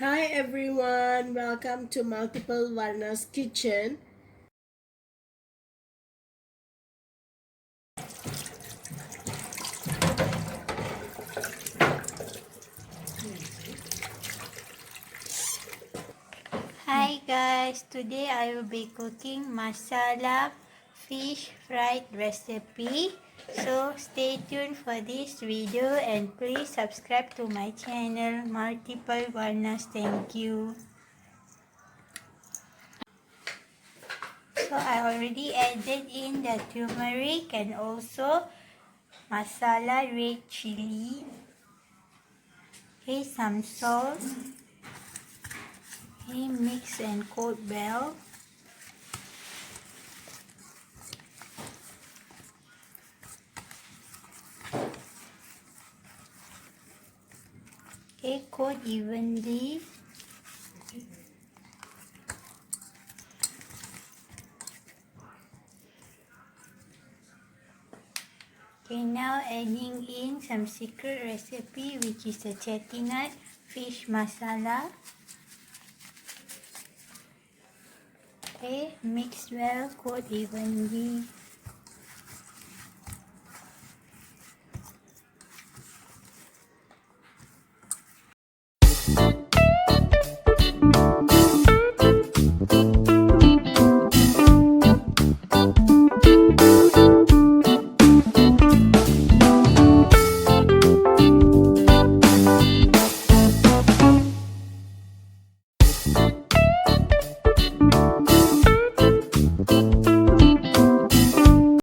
Hi everyone, welcome to Multiplewarnas kitchen. Hi guys, today I will be cooking Masala Fish Fry Recipe. So stay tuned for this video and please subscribe to my channel Multiplewarnas. Thank you. So I already added in the turmeric and also masala red chili. Okay, some salt. Okay, mix and coat well. Okay, coat evenly. Okay, now adding in some secret recipe which is the chettinad fish masala. Okay, mix well, coat evenly.